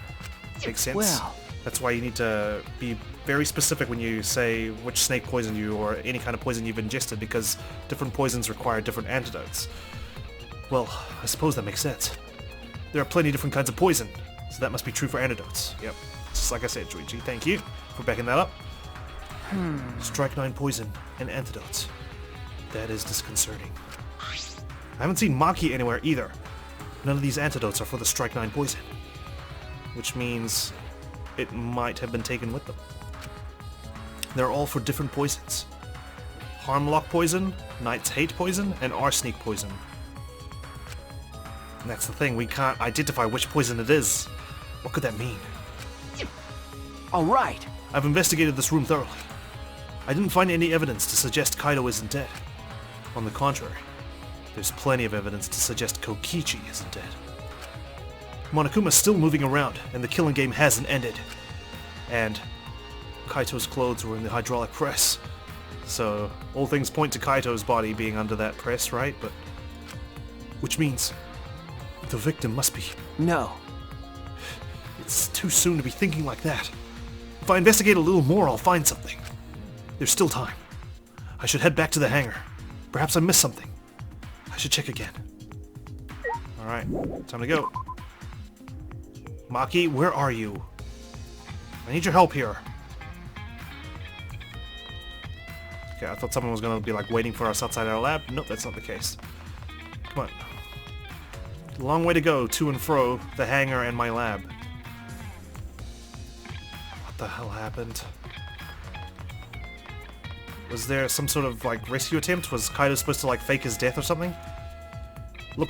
Makes sense? Well. That's why you need to be very specific when you say which snake poisoned you or any kind of poison you've ingested, because different poisons require different antidotes. Well, I suppose that makes sense. There are plenty of different kinds of poison, so that must be true for antidotes. Yep. Just like I said, Juichi, thank you for backing that up. Strike 9 poison and antidotes. That is disconcerting. I haven't seen Maki anywhere either. None of these antidotes are for the Strike 9 poison. Which means it might have been taken with them. They're all for different poisons. Harmlock poison, Knight's Hate poison, and Arsenic poison. And that's the thing, we can't identify which poison it is. What could that mean? Alright! I've investigated this room thoroughly. I didn't find any evidence to suggest Kaido isn't dead. On the contrary, there's plenty of evidence to suggest Kokichi isn't dead. Monokuma's still moving around, and the killing game hasn't ended. And Kaito's clothes were in the hydraulic press. So, all things point to Kaito's body being under that press, right? But which means the victim must be... No. It's too soon to be thinking like that. If I investigate a little more, I'll find something. There's still time. I should head back to the hangar. Perhaps I missed something. I should check again. Alright, time to go. Maki, where are you? I need your help here. Okay, I thought someone was gonna be like waiting for us outside our lab. Nope, that's not the case. Come on. Long way to go to and fro the hangar and my lab. What the hell happened? Was there some sort of like rescue attempt? Was Kaido supposed to like fake his death or something?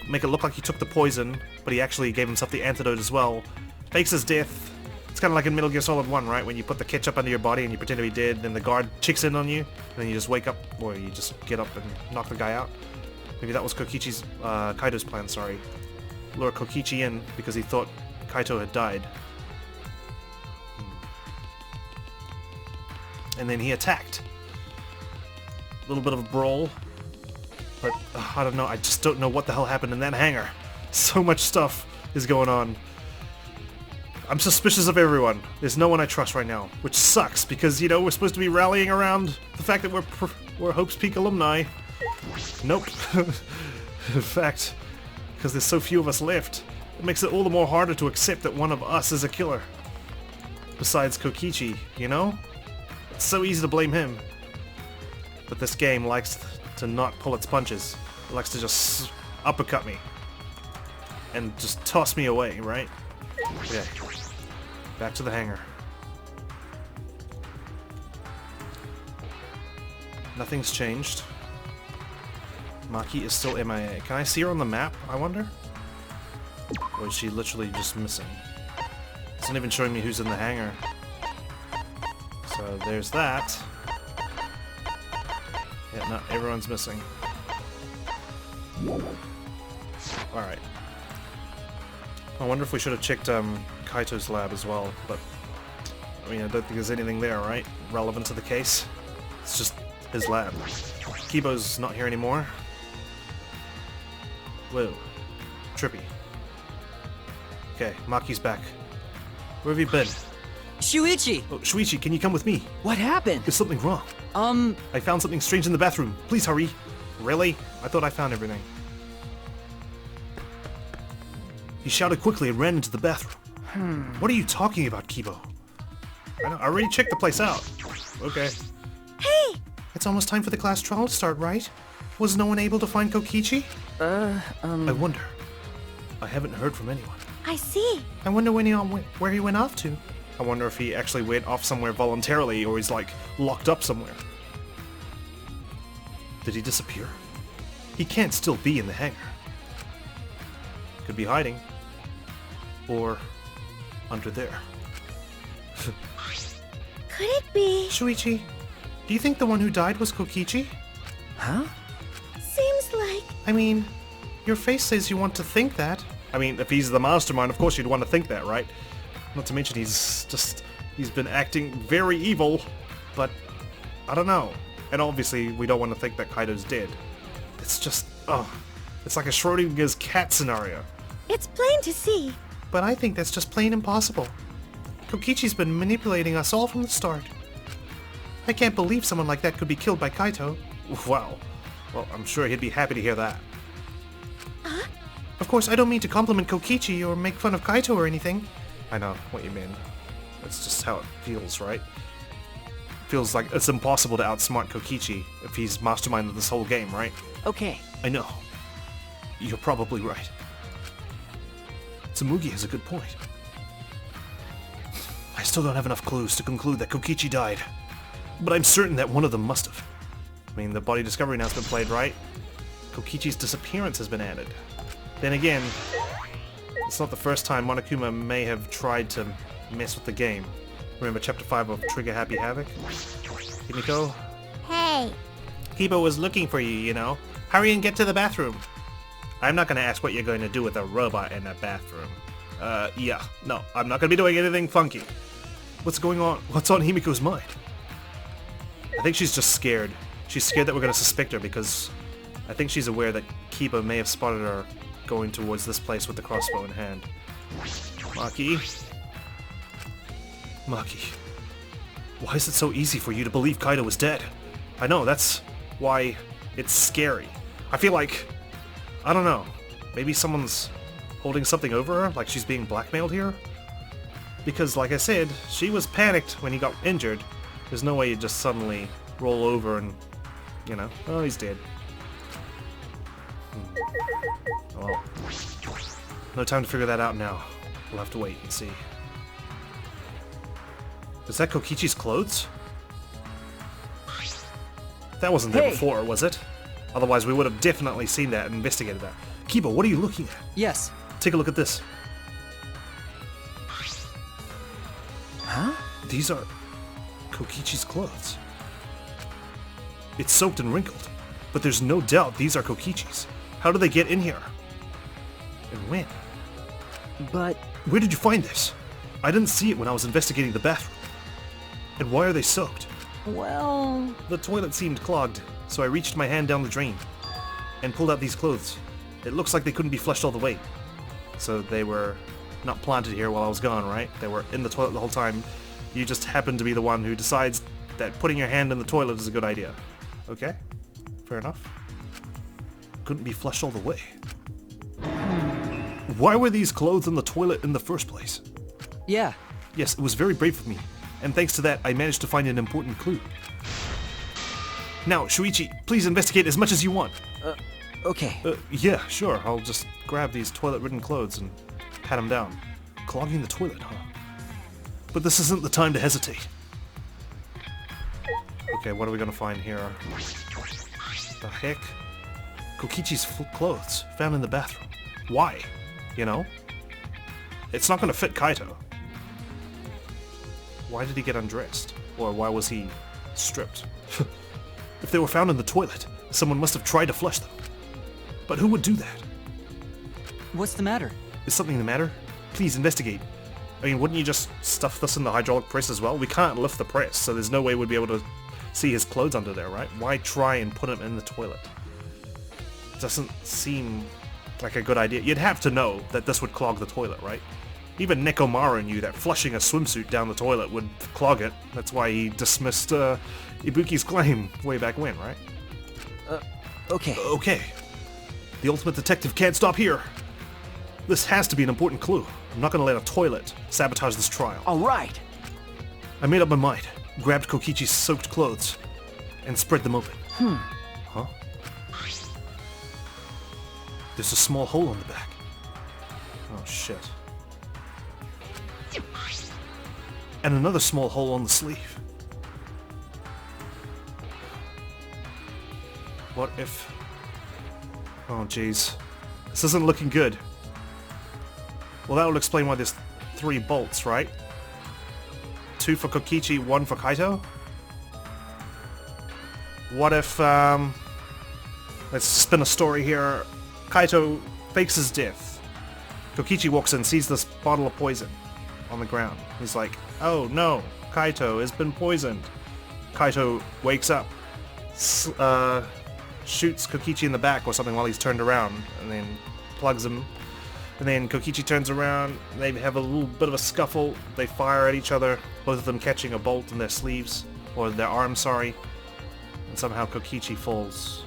Make it look like he took the poison, but he actually gave himself the antidote as well. Fakes his death. It's kind of like in Metal Gear Solid 1, right? When you put the ketchup under your body and you pretend to be dead, then the guard checks in on you, and then you just wake up, or you just get up and knock the guy out. Maybe that was Kokichi's, Kaido's plan, sorry. Lure Kokichi in because he thought Kaito had died. And then he attacked. A little bit of a brawl. But, I don't know, I just don't know what the hell happened in that hangar. So much stuff is going on. I'm suspicious of everyone. There's no one I trust right now, which sucks because, you know, we're supposed to be rallying around the fact that we're Hope's Peak alumni. Nope. In fact, because there's so few of us left, it makes it all the more harder to accept that one of us is a killer. Besides Kokichi, you know? It's so easy to blame him. But this game likes to not pull its punches. It likes to just uppercut me. And just toss me away, right? Okay. Back to the hangar. Nothing's changed. Maki is still MIA. Can I see her on the map, I wonder? Or is she literally just missing? It's not even showing me who's in the hangar. So there's that. Yeah, no, everyone's missing. Alright. I wonder if we should have checked Kaito's lab as well, but I mean, I don't think there's anything there, right? Relevant to the case. It's just his lab. Kibo's not here anymore. Whoa. Trippy. Okay, Maki's back. Where have you been? Shuichi! Oh, Shuichi, can you come with me? What happened? There's something wrong. I I found something strange in the bathroom. Please hurry. Really? I thought I found everything. He shouted quickly and ran into the bathroom. What are you talking about, Kibo? I already checked the place out. Okay. Hey! It's almost time for the class trial to start, right? Was no one able to find Kokichi? I wonder. I haven't heard from anyone. I see. I wonder where he went off to. I wonder if he actually went off somewhere voluntarily or he's like locked up somewhere. Did he disappear? He can't still be in the hangar. Could be hiding. Or under there. Could it be? Shuichi, do you think the one who died was Kokichi? Huh? Seems like... I mean, your face says you want to think that. I mean, if he's the mastermind, of course you'd want to think that, right? Not to mention he's been acting very evil, but I don't know. And obviously we don't want to think that Kaito's dead. It's just, it's like a Schrodinger's cat scenario. It's plain to see. But I think that's just plain impossible. Kokichi's been manipulating us all from the start. I can't believe someone like that could be killed by Kaito. Wow. Well, I'm sure he'd be happy to hear that. Of course, I don't mean to compliment Kokichi or make fun of Kaito or anything. I know what you mean. That's just how it feels, right? Feels like it's impossible to outsmart Kokichi if he's masterminded this whole game, right? Okay. I know. You're probably right. Tsumugi has a good point. I still don't have enough clues to conclude that Kokichi died. But I'm certain that one of them must have. I mean, the body discovery now has been played, right? Kokichi's disappearance has been added. Then again, it's not the first time Monokuma may have tried to mess with the game. Remember Chapter 5 of Trigger Happy Havoc? Himiko? Hey! Kibo was looking for you, you know. Hurry and get to the bathroom. I'm not gonna ask what you're going to do with a robot in a bathroom. Yeah. No, I'm not gonna be doing anything funky. What's going on? What's on Himiko's mind? I think she's just scared. She's scared that we're gonna suspect her because I think she's aware that Kiba may have spotted her going towards this place with the crossbow in hand. Maki? Maki. Why is it so easy for you to believe Kaito is dead? I know, that's why it's scary. I feel like, I don't know, maybe someone's holding something over her, like she's being blackmailed here? Because, like I said, she was panicked when he got injured. There's no way you just suddenly roll over and, you know, oh, he's dead. Well, no time to figure that out now. We'll have to wait and see. Is that Kokichi's clothes? That wasn't there before, was it? Otherwise we would have definitely seen that and investigated that. Kibo, what are you looking at? Yes. Take a look at this. Huh? These are Kokichi's clothes. It's soaked and wrinkled, but there's no doubt these are Kokichi's. How did they get in here? And when? But... Where did you find this? I didn't see it when I was investigating the bathroom. And why are they soaked? well... The toilet seemed clogged, so I reached my hand down the drain and pulled out these clothes. It looks like they couldn't be flushed all the way. So they were not planted here while I was gone, right? They were in the toilet the whole time. You just happened to be the one who decides that putting your hand in the toilet is a good idea. Okay? Fair enough. couldn't be flushed all the way. Why were these clothes in the toilet in the first place? Yeah. Yes, it was very brave of me, and thanks to that, I managed to find an important clue. Now, Shuichi, please investigate as much as you want. Okay. Yeah, sure, I'll just grab these toilet-ridden clothes and pat them down. Clogging the toilet, huh? But this isn't the time to hesitate. Okay, what are we gonna find here? The heck? Kokichi's clothes, found in the bathroom. Why? You know? It's not gonna fit Kaito. Why did he get undressed? Or why was he stripped? If they were found in the toilet, someone must have tried to flush them. But who would do that? What's the matter? Is something the matter? Please investigate. I mean, wouldn't you just stuff this in the hydraulic press as well? We can't lift the press, so there's no way we'd be able to see his clothes under there, right? Why try and put him in the toilet? Doesn't seem like a good idea. You'd have to know that this would clog the toilet, right? Even Nekomaru knew that flushing a swimsuit down the toilet would clog it. That's why he dismissed Ibuki's claim way back when, right? Okay. Okay. The ultimate detective can't stop here. This has to be an important clue. I'm not gonna let a toilet sabotage this trial. All right. I made up my mind, grabbed Kokichi's soaked clothes, and spread them open. Huh? There's a small hole on the back. Oh shit. And another small hole on the sleeve. What if... Oh jeez. This isn't looking good. Well, that will explain why there's 3 bolts, right? 2 for Kokichi, 1 for Kaito? What if, let's spin a story here. Kaito fakes his death. Kokichi walks in, sees this bottle of poison on the ground. He's like, oh no, Kaito has been poisoned. Kaito wakes up, shoots Kokichi in the back or something while he's turned around, and then plugs him. And then Kokichi turns around, they have a little bit of a scuffle, they fire at each other, both of them catching a bolt in their sleeves, or their arms, sorry. And somehow Kokichi falls.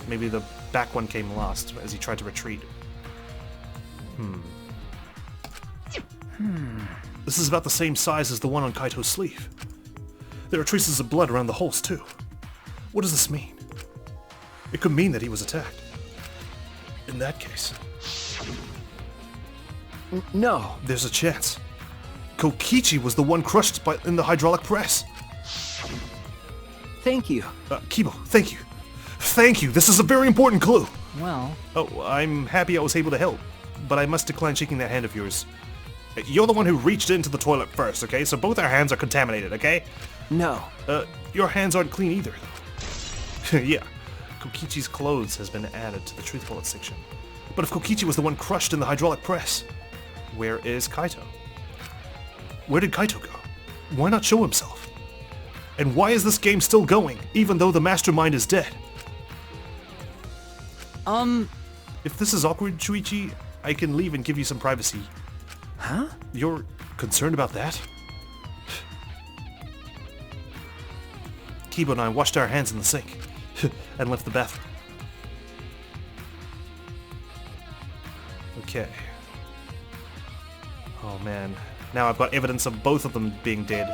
Maybe the back one came last as he tried to retreat. This is about the same size as the one on Kaito's sleeve. There are traces of blood around the holes too. What does this mean? It could mean that he was attacked. In that case... No. There's a chance. Kokichi was the one crushed in the hydraulic press. Thank you. Kibo, thank you. Thank you, this is a very important clue. Well, Oh, I'm happy I was able to help, but I must decline shaking that hand of yours. You're the one who reached into the toilet first, okay? So both our hands are contaminated, okay? No. Your hands aren't clean either, though. Yeah, Kokichi's clothes has been added to the truth bullet section. But if Kokichi was the one crushed in the hydraulic press, where is Kaito? Where did Kaito go? Why not show himself? And why is this game still going, even though the mastermind is dead? If this is awkward, Shuichi, I can leave and give you some privacy. Huh? You're concerned about that? Kibo and I washed our hands in the sink and left the bathroom. Okay. Oh man. Now I've got evidence of both of them being dead.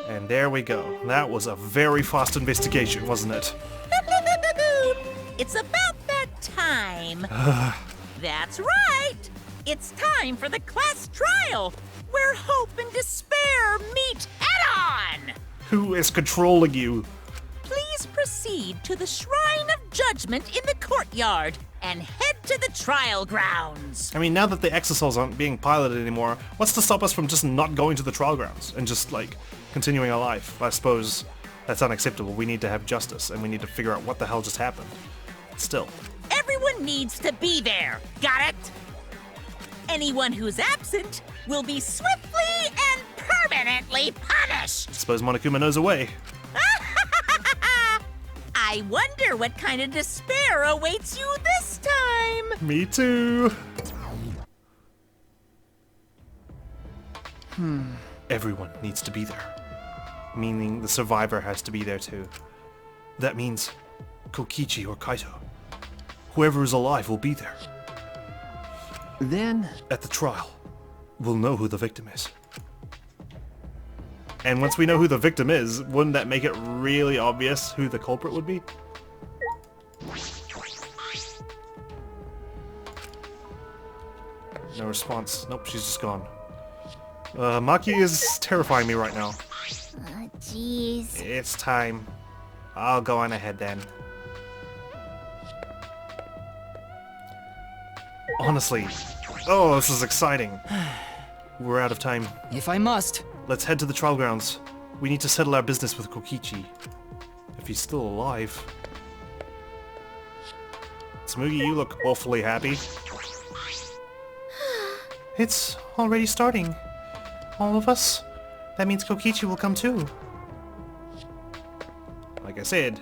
And there we go. That was a very fast investigation, wasn't it? It's about that time. That's right. It's time for the class trial, where hope and despair meet head-on. Who is controlling you? Please proceed to the Shrine of Judgment in the courtyard and head to the trial grounds. I mean, now that the exosols aren't being piloted anymore, what's to stop us from just not going to the trial grounds and just, like, continuing our life? I suppose that's unacceptable. We need to have justice, and we need to figure out what the hell just happened. Still. Everyone needs to be there. Got it? Anyone who's absent will be swiftly and permanently punished. Suppose Monokuma knows a way. I wonder what kind of despair awaits you this time. Me too. Everyone needs to be there. Meaning the survivor has to be there too. That means Kokichi or Kaito. Whoever is alive will be there. Then... At the trial, we'll know who the victim is. And once we know who the victim is, wouldn't that make it really obvious who the culprit would be? No response. Nope, she's just gone. Maki is terrifying me right now. Jeez. It's time. I'll go on ahead then. Honestly. Oh, this is exciting. We're out of time. If I must. Let's head to the trial grounds. We need to settle our business with Kokichi. If he's still alive. Smoogie, you look awfully happy. It's already starting. All of us? That means Kokichi will come too. Like I said,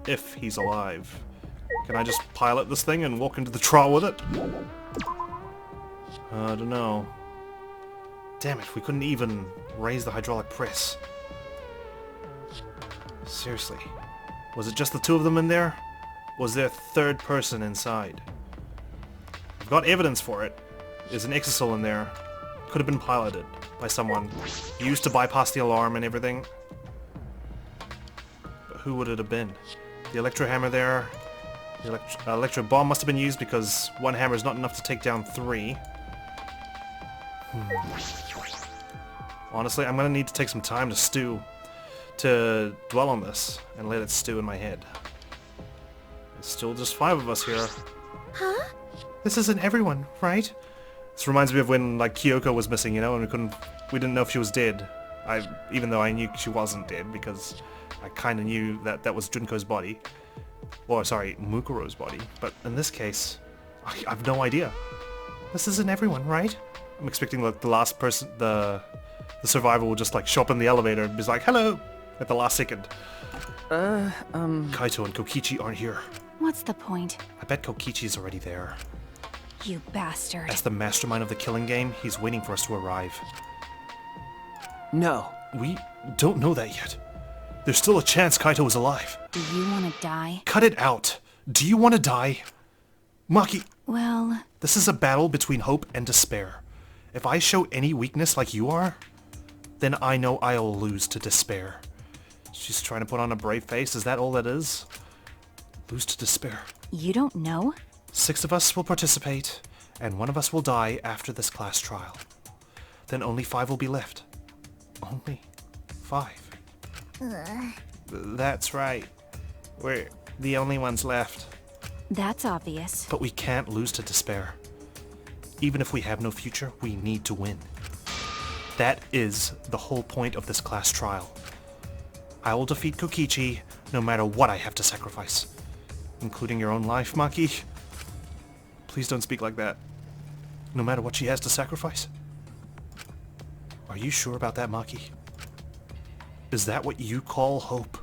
if he's alive. Can I just pilot this thing and walk into the trial with it? I don't know. Damn it, we couldn't even raise the hydraulic press. Seriously. Was it just the two of them in there? Was there a third person inside? I've got evidence for it. There's an exisal in there. Could have been piloted by someone. Used to bypass the alarm and everything. But who would it have been? The electro hammer there. The electro bomb must have been used because one hammer is not enough to take down 3. Honestly, I'm gonna need to take some time to dwell on this and let it stew in my head. There's still just 5 of us here. Huh? This isn't everyone, right? This reminds me of when like Kyoko was missing, you know, and we didn't know if she was dead. Even though I knew she wasn't dead because I kind of knew that that was Junko's body. Or sorry, Mukuro's body. But in this case, I've no idea. This isn't everyone, right? I'm expecting like the last person, the survivor will just like show up in the elevator and be like, hello, at the last second. Kaito and Kokichi aren't here. What's the point? I bet Kokichi's already there. You bastard. As the mastermind of the killing game, he's waiting for us to arrive. No. We don't know that yet. There's still a chance Kaito is alive. Do you want to die? Cut it out. Do you want to die? Maki, Well... this is a battle between hope and despair. If I show any weakness like you are, then I know I'll lose to despair. She's trying to put on a brave face, is that all that is? Lose to despair. You don't know? 6 of us will participate, and 1 of us will die after this class trial. Then only 5 will be left. Only 5. That's right. We're the only ones left. That's obvious. But we can't lose to despair. Even if we have no future, we need to win. That is the whole point of this class trial. I will defeat Kokichi no matter what I have to sacrifice. Including your own life, Maki. Please don't speak like that. No matter what she has to sacrifice? Are you sure about that, Maki? Is that what you call hope?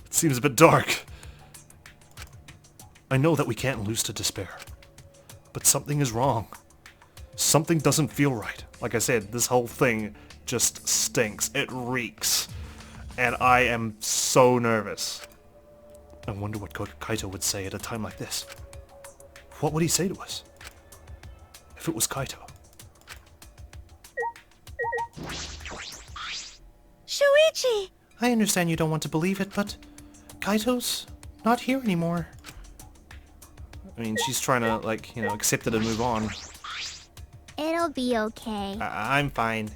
It seems a bit dark. I know that we can't lose to despair. But something is wrong. Something doesn't feel right. Like I said, this whole thing just stinks. It reeks. And I am so nervous. I wonder what Kaito would say at a time like this. What would he say to us? If it was Kaito. Shuichi! I understand you don't want to believe it, but Kaito's not here anymore. I mean, she's trying to, like, you know, accept it and move on. It'll be okay. I'm fine.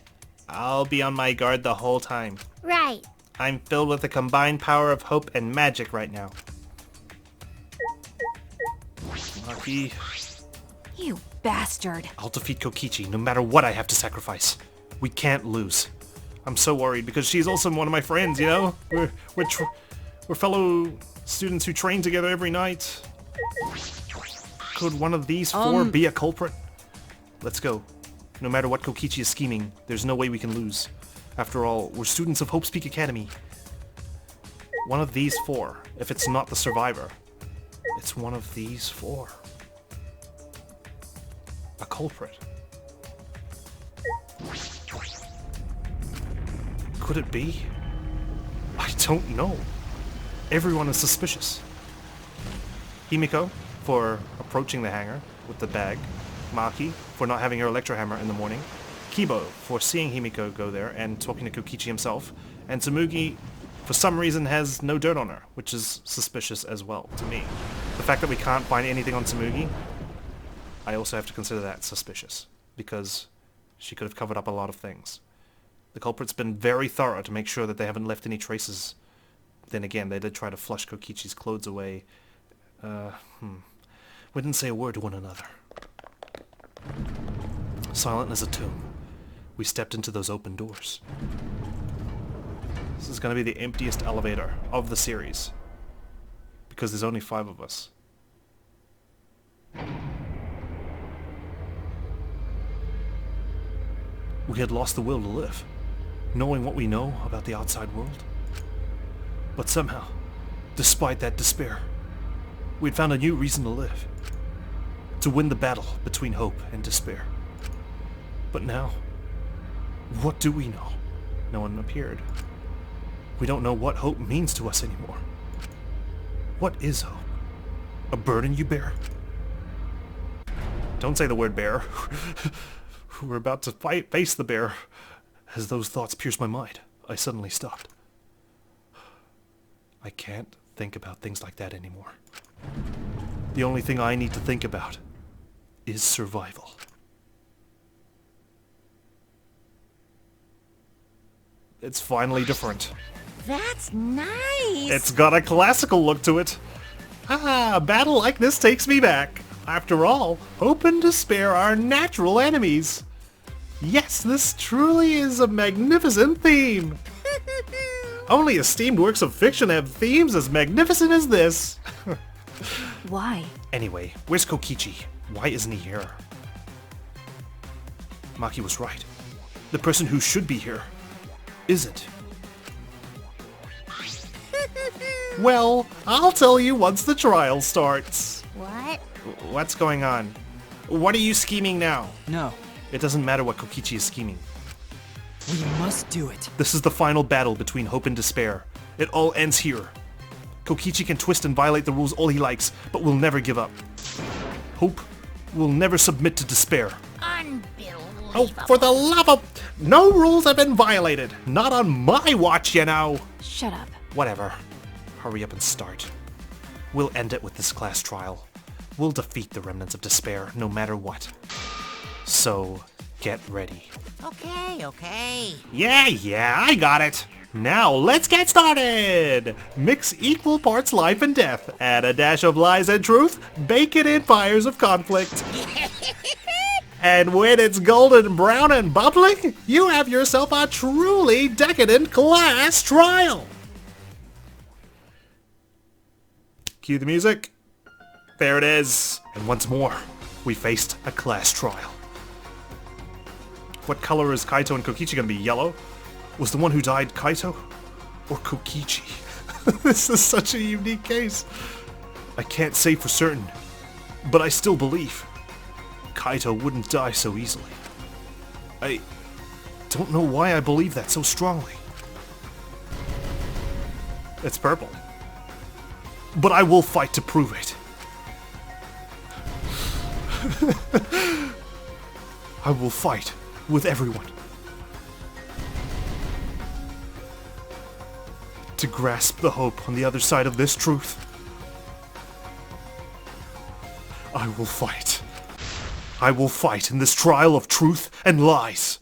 I'll be on my guard the whole time. Right. I'm filled with the combined power of hope and magic right now. Maki, You bastard. I'll defeat Kokichi no matter what I have to sacrifice. We can't lose. I'm so worried because she's also one of my friends, you know? We're fellow students who train together every night. Could one of these 4 be a culprit? Let's go. No matter what Kokichi is scheming, there's no way we can lose. After all, we're students of Hope's Peak Academy. One of these 4, if it's not the survivor. It's one of these 4. A culprit. Could it be? I don't know. Everyone is suspicious. Himiko for approaching the hangar with the bag. Maki for not having her electro hammer in the morning. Kibo for seeing Himiko go there and talking to Kokichi himself. And Tsurugi, for some reason, has no dirt on her, which is suspicious as well to me. The fact that we can't find anything on Tsurugi, I also have to consider that suspicious, because she could have covered up a lot of things. The culprit's been very thorough to make sure that they haven't left any traces. Then again, they did try to flush Kokichi's clothes away. We didn't say a word to one another. Silent as a tomb, we stepped into those open doors. This is going to be the emptiest elevator of the series, because there's only 5 of us. We had lost the will to live, knowing what we know about the outside world. But somehow, despite that despair, we'd found a new reason to live. To win the battle between hope and despair. But now, what do we know? No one appeared. We don't know what hope means to us anymore. What is hope? A burden you bear? Don't say the word bear. We're about to face the bear. As those thoughts pierced my mind, I suddenly stopped. I can't think about things like that anymore. The only thing I need to think about is survival. It's finally different. That's nice. It's got a classical look to it. Ah, a battle like this takes me back. After all, hope and despair are natural enemies. Yes, this truly is a magnificent theme. Only esteemed works of fiction have themes as magnificent as this. Why? Anyway, where's Kokichi? Why isn't he here? Maki was right. The person who should be here isn't. Well, I'll tell you once the trial starts. What? What's going on? What are you scheming now? No, It doesn't matter what Kokichi is scheming. we must do it. This is the final battle between hope and despair. It all ends here. Kokichi can twist and violate the rules all he likes, but will never give up. Hope will never submit to despair. Unbelievable. Oh, for the love of... No rules have been violated. Not on my watch, you know. Shut up. Whatever. Hurry up and start. We'll end it with this class trial. We'll defeat the remnants of despair, no matter what. So, get ready. Okay. Yeah, I got it. Now, let's get started! Mix equal parts life and death. Add a dash of lies and truth. Bake it in fires of conflict. And when it's golden brown and bubbling, you have yourself a truly decadent class trial! Cue the music. There it is. And once more, we faced a class trial. What color is Kaito and Kokichi gonna be? Yellow? Was the one who died Kaito? Or Kokichi? This is such a unique case. I can't say for certain, but I still believe Kaito wouldn't die so easily. I don't know why I believe that so strongly. It's purple. But I will fight to prove it. I will fight with everyone to grasp the hope on the other side of this truth. I will fight. I will fight in this trial of truth and lies.